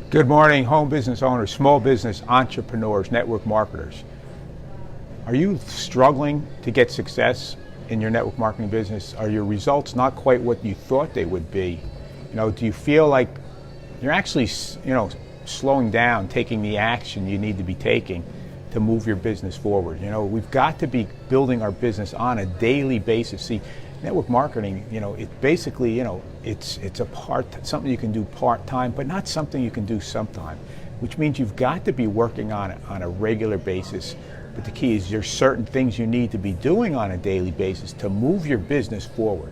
Good morning, home business owners, small business entrepreneurs, network marketers. Are you struggling to get success in your network marketing business? Are your results not quite what you thought they would be? Do you feel like you're actually, slowing down, taking the action you need to be taking to move your business forward? We've got to be building our business on a daily basis. See, network marketing, it basically, it's something you can do part-time, but not something you can do sometime, which means you've got to be working on it on a regular basis. But the key is there's certain things you need to be doing on a daily basis to move your business forward.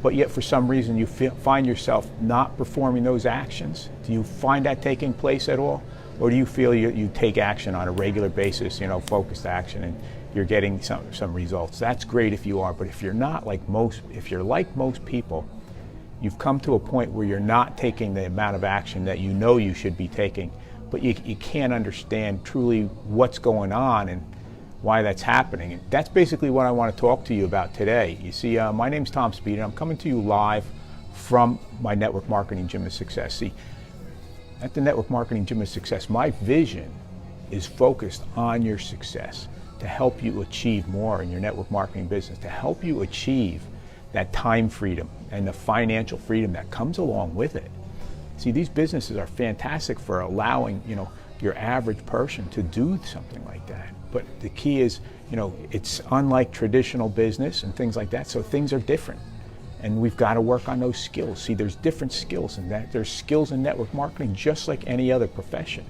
But yet for some reason you find yourself not performing those actions. Do you find that taking place at all? Or do you feel you take action on a regular basis, focused action, and you're getting some results? That's great if you are, but if you're not if you're like most people, you've come to a point where you're not taking the amount of action that you should be taking, but you can't understand truly what's going on and why that's happening. And that's basically what I want to talk to you about today. You see, my name's Tom Speed, and I'm coming to you live from my Network Marketing Gym of Success. See, at the Network Marketing Gym of Success, my vision is focused on your success, to help you achieve more in your network marketing business, to help you achieve that time freedom and the financial freedom that comes along with it. See, these businesses are fantastic for allowing, your average person to do something like that. But the key is, it's unlike traditional business and things like that, so things are different. And we've got to work on those skills. See, there's different skills in that. There's skills in network marketing just like any other profession.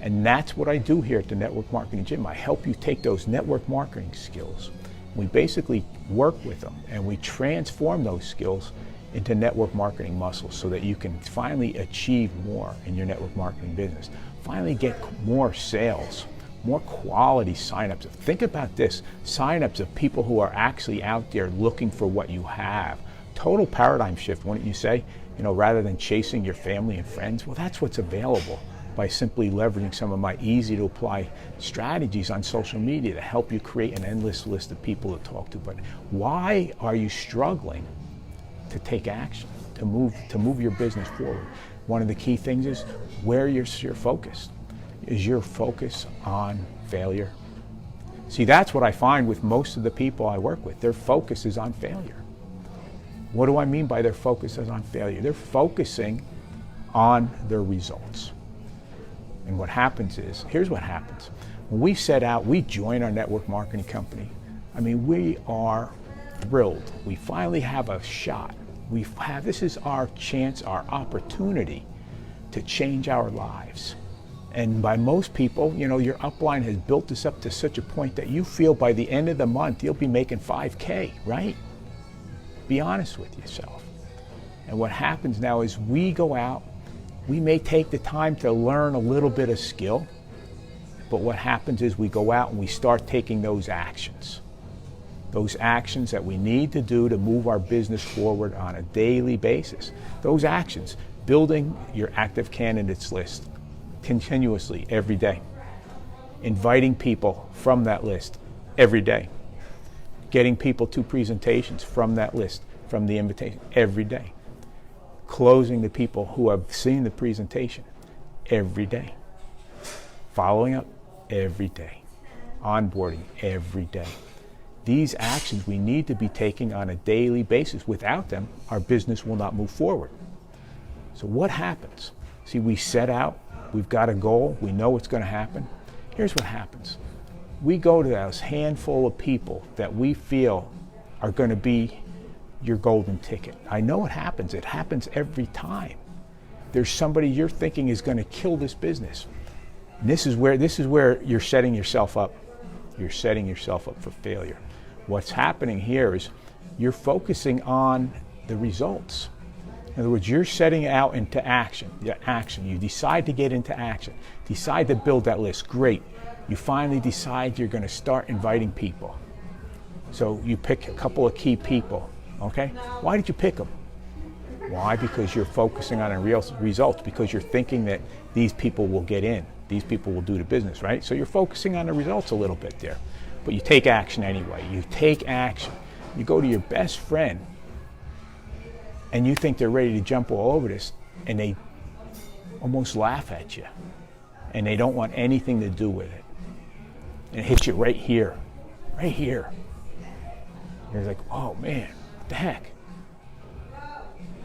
And that's what I do here at the Network Marketing Gym. I help you take those network marketing skills. We basically work with them and we transform those skills into network marketing muscles so that you can finally achieve more in your network marketing business. Finally get more sales, more quality signups. Think about this, signups of people who are actually out there looking for what you have. Total paradigm shift, wouldn't you say? Rather than chasing your family and friends, well, that's what's available by simply leveraging some of my easy to apply strategies on social media to help you create an endless list of people to talk to. But why are you struggling to take action, to move your business forward? One of the key things is where you're focused. Is your focus on failure? See, that's what I find with most of the people I work with. Their focus is on failure. What do I mean by their focus is on failure? They're focusing on their results. And what happens is, here's what happens. When we set out, we join our network marketing company. We are thrilled. We finally have a shot. This is our chance, our opportunity to change our lives. And by most people, your upline has built this up to such a point that you feel by the end of the month, you'll be making 5K, right? Be honest with yourself. And what happens now is we go out, we may take the time to learn a little bit of skill, but what happens is we go out and we start taking those actions that we need to do to move our business forward on a daily basis. Those actions, building your active candidates list continuously every day, inviting people from that list every day, getting people to presentations from that list, from the invitation every day, closing the people who have seen the presentation every day, following up every day, onboarding every day. These actions we need to be taking on a daily basis. Without them, our business will not move forward. So what happens? See, we set out, we've got a goal, we know what's going to happen. Here's what happens. We go to those handful of people that we feel are going to be your golden ticket. I know it happens every time. There's somebody you're thinking is going to kill this business. And this is where you're setting yourself up. You're setting yourself up for failure. What's happening here is you're focusing on the results. In other words, you're setting out into action. You decide to get into action. Decide to build that list. Great. You finally decide you're going to start inviting people. So you pick a couple of key people. Okay? Why did you pick them? Why? Because you're focusing on real results, because you're thinking that these people will get in. These people will do the business, right? So you're focusing on the results a little bit there. But you take action anyway. You take action. You go to your best friend and you think they're ready to jump all over this, and they almost laugh at you, and they don't want anything to do with it. And it hits you right here, right here. You're like, oh man, what the heck?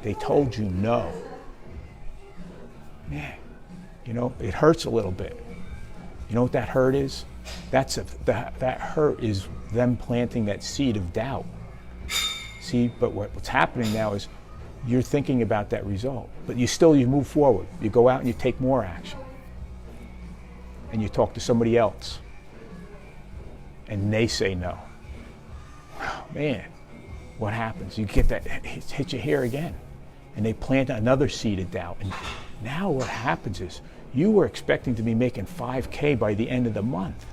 They told you no. Man, you know, it hurts a little bit. You know what that hurt is? That hurt is them planting that seed of doubt. See, but what's happening now is you're thinking about that result, but you move forward. You go out and you take more action. And you talk to somebody else. And they say no. Oh, man, what happens? You get that, it hits you here again. And they plant another seed of doubt. And now what happens is you were expecting to be making $5K by the end of the month.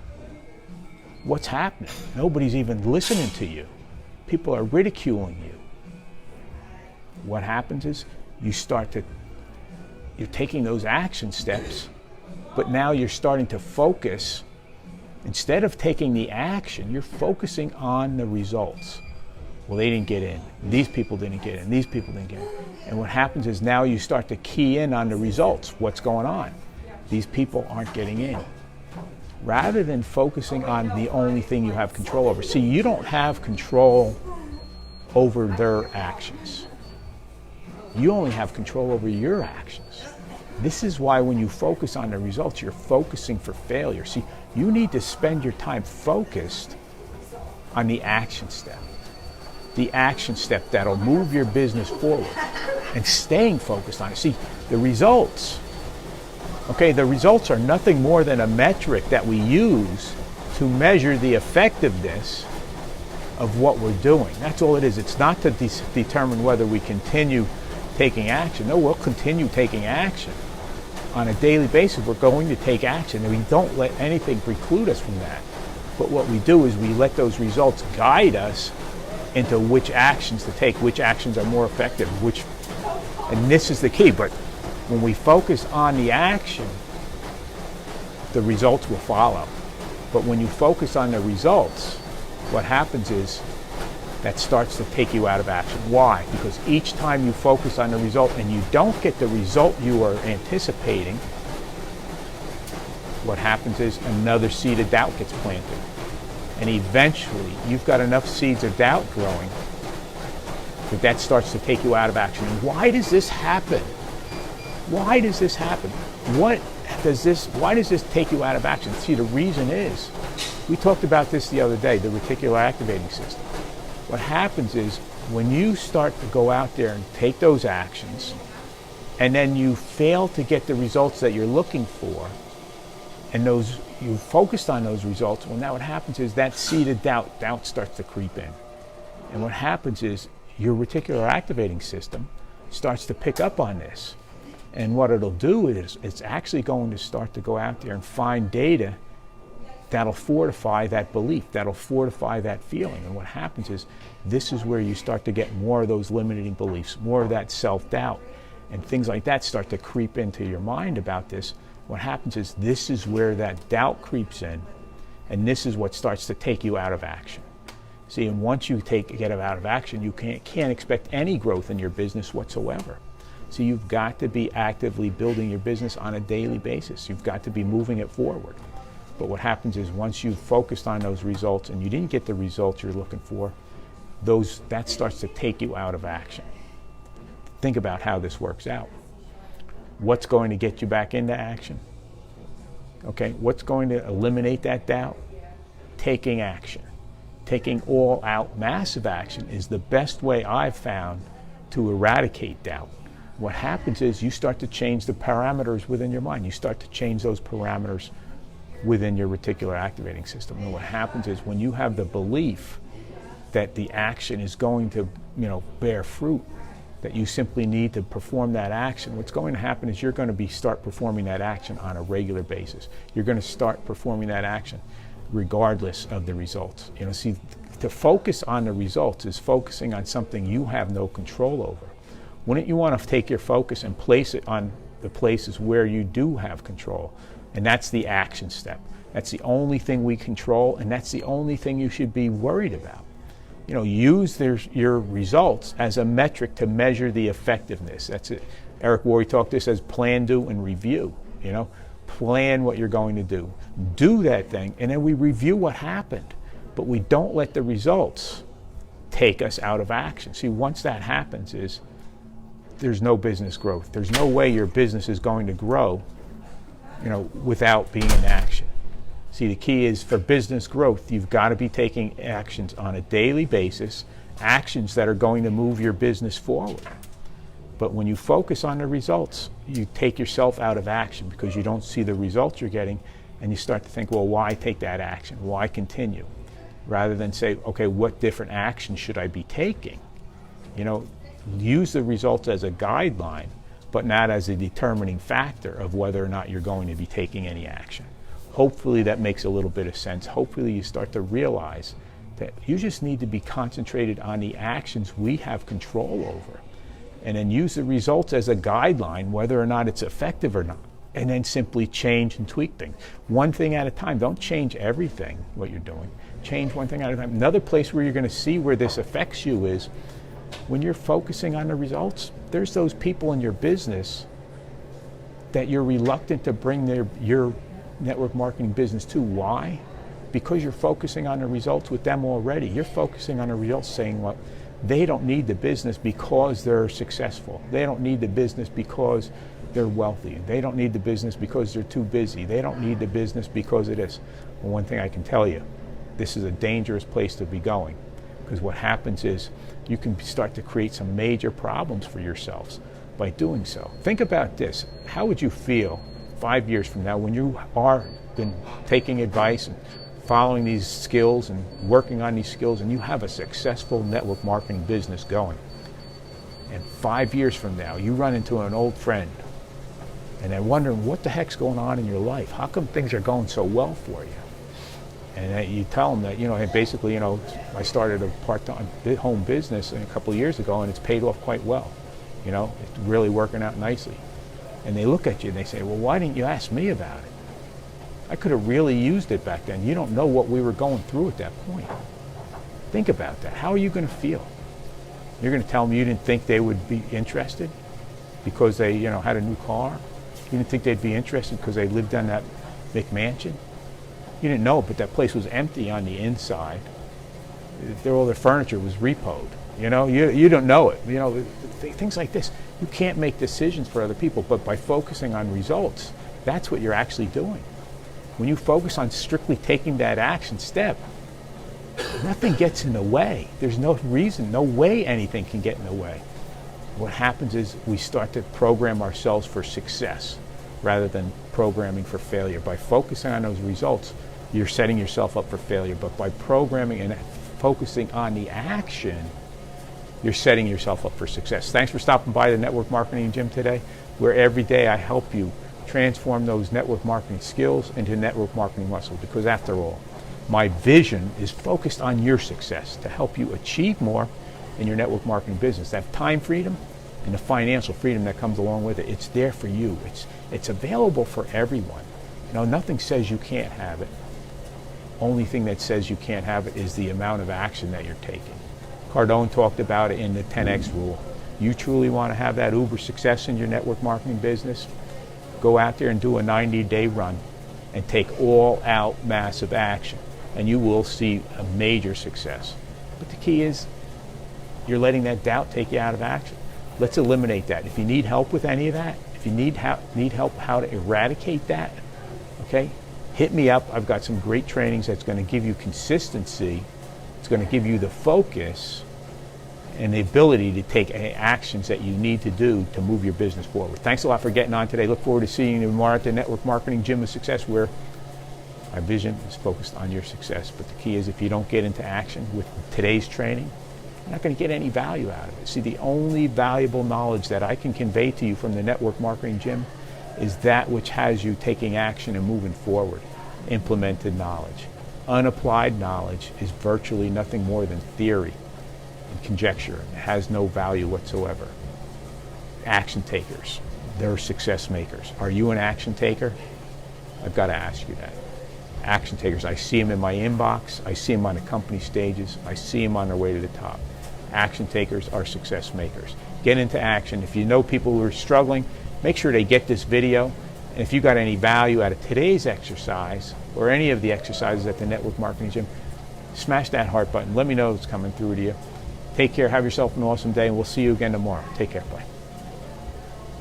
What's happening? Nobody's even listening to you. People are ridiculing you. What happens is you're taking those action steps, but now you're starting to focus. Instead of taking the action, you're focusing on the results. Well, they didn't get in. These people didn't get in. These people didn't get in. And what happens is now you start to key in on the results. What's going on? These people aren't getting in. Rather than focusing on the only thing you have control over. See, you don't have control over their actions. You only have control over your actions. This is why when you focus on the results, you're focusing for failure. See, you need to spend your time focused on the action step. The action step that'll move your business forward, and staying focused on it. See, the results, okay, the results are nothing more than a metric that we use to measure the effectiveness of what we're doing. That's all it is. It's not to determine whether we continue taking action. No, we'll continue taking action. On a daily basis, we're going to take action, and we don't let anything preclude us from that. But what we do is we let those results guide us into which actions to take, which actions are more effective, and this is the key. But when we focus on the action, the results will follow. But when you focus on the results, what happens is that starts to take you out of action. Why? Because each time you focus on the result and you don't get the result you are anticipating, what happens is another seed of doubt gets planted. And eventually, you've got enough seeds of doubt growing that starts to take you out of action. And why does this happen? Why does this happen? Why does this take you out of action? See, the reason is, we talked about this the other day, the reticular activating system. What happens is, when you start to go out there and take those actions, and then you fail to get the results that you're looking for, and you focused on those results, well, now what happens is that seed of doubt starts to creep in. And what happens is your reticular activating system starts to pick up on this. And what it'll do is it's actually going to start to go out there and find data that'll fortify that belief, that'll fortify that feeling. And what happens is this is where you start to get more of those limiting beliefs, more of that self-doubt, and things like that start to creep into your mind about this. What happens is this is where that doubt creeps in, and this is what starts to take you out of action. See, and once you get out of action, you can't expect any growth in your business whatsoever. So you've got to be actively building your business on a daily basis. You've got to be moving it forward. But what happens is once you've focused on those results and you didn't get the results you're looking for, that starts to take you out of action. Think about how this works out. What's going to get you back into action? Okay, what's going to eliminate that doubt? Taking action. Taking all out massive action is the best way I've found to eradicate doubt. What happens is you start to change the parameters within your mind. You start to change those parameters within your reticular activating system. And what happens is when you have the belief that the action is going to, bear fruit, that you simply need to perform that action, what's going to happen is you're going to start performing that action on a regular basis. You're going to start performing that action regardless of the results. See, to focus on the results is focusing on something you have no control over. Wouldn't you want to take your focus and place it on the places where you do have control? And that's the action step. That's the only thing we control, and that's the only thing you should be worried about. Use your results as a metric to measure the effectiveness. That's it. Eric Worre talked this as plan, do, and review. Plan what you're going to do that thing, and then we review what happened. But we don't let the results take us out of action. See, once that happens, there's no business growth. There's no way your business is going to grow, without being in action. See, the key is for business growth, you've got to be taking actions on a daily basis, actions that are going to move your business forward. But when you focus on the results, you take yourself out of action because you don't see the results you're getting, and you start to think, well, why take that action? Why continue? Rather than say, okay, what different action should I be taking? Use the results as a guideline, but not as a determining factor of whether or not you're going to be taking any action. Hopefully that makes a little bit of sense. Hopefully you start to realize that you just need to be concentrated on the actions we have control over, and then use the results as a guideline, whether or not it's effective or not, and then simply change and tweak things. One thing at a time. Don't change everything, what you're doing. Change one thing at a time. Another place where you're going to see where this affects you is when you're focusing on the results. There's those people in your business that you're reluctant to bring your network marketing business to. Why? Because you're focusing on the results with them already. You're focusing on the results, saying, well, they don't need the business because they're successful. They don't need the business because they're wealthy. They don't need the business because they're too busy. They don't need the business because it is. Well, one thing I can tell you, this is a dangerous place to be going, because what happens is you can start to create some major problems for yourselves by doing so. Think about this. How would you feel 5 years from now when you are been taking advice and following these skills and working on these skills, and you have a successful network marketing business going, and 5 years from now you run into an old friend and they're wondering what the heck's going on in your life? How come things are going so well for you? And you tell them that, hey, basically, I started a part-time home business a couple of years ago and it's paid off quite well. It's really working out nicely. And they look at you and they say, well, why didn't you ask me about it? I could have really used it back then. You don't know what we were going through at that point. Think about that. How are you going to feel? You're going to tell them you didn't think they would be interested because they, had a new car? You didn't think they'd be interested because they lived in that McMansion? You didn't know, but that place was empty on the inside. All their furniture was repoed. You don't know it. Things like this. You can't make decisions for other people, but by focusing on results, that's what you're actually doing. When you focus on strictly taking that action step, nothing gets in the way. There's no reason, no way anything can get in the way. What happens is we start to program ourselves for success rather than programming for failure. By focusing on those results, you're setting yourself up for failure. But by programming and focusing on the action, you're setting yourself up for success. Thanks for stopping by the Network Marketing Gym today, where every day I help you transform those network marketing skills into network marketing muscle. Because after all, my vision is focused on your success to help you achieve more in your network marketing business. That time freedom and the financial freedom that comes along with it, it's there for you. It's available for everyone. Nothing says you can't have it. Only thing that says you can't have it is the amount of action that you're taking. Cardone talked about it in the 10X rule. You truly want to have that uber success in your network marketing business? Go out there and do a 90-day run and take all out massive action, and you will see a major success. But the key is you're letting that doubt take you out of action. Let's eliminate that. If you need help with any of that, if you need help how to eradicate that, okay, hit me up. I've got some great trainings that's going to give you consistency. It's going to give you the focus and the ability to take actions that you need to do to move your business forward. Thanks a lot for getting on today. Look forward to seeing you tomorrow at the Network Marketing Gym of Success, where our vision is focused on your success. But the key is if you don't get into action with today's training, you're not going to get any value out of it. See, the only valuable knowledge that I can convey to you from the Network Marketing Gym is that which has you taking action and moving forward. Implemented knowledge. Unapplied knowledge is virtually nothing more than theory and conjecture. It has no value whatsoever. Action takers, they're success makers. Are you an action taker? I've got to ask you that. Action takers, I see them in my inbox. I see them on the company stages. I see them on their way to the top. Action takers are success makers. Get into action. If you know people who are struggling, make sure they get this video. And if you got any value out of today's exercise or any of the exercises at the Network Marketing Gym, smash that heart button. Let me know it's coming through to you. Take care. Have yourself an awesome day, and we'll see you again tomorrow. Take care. Bye.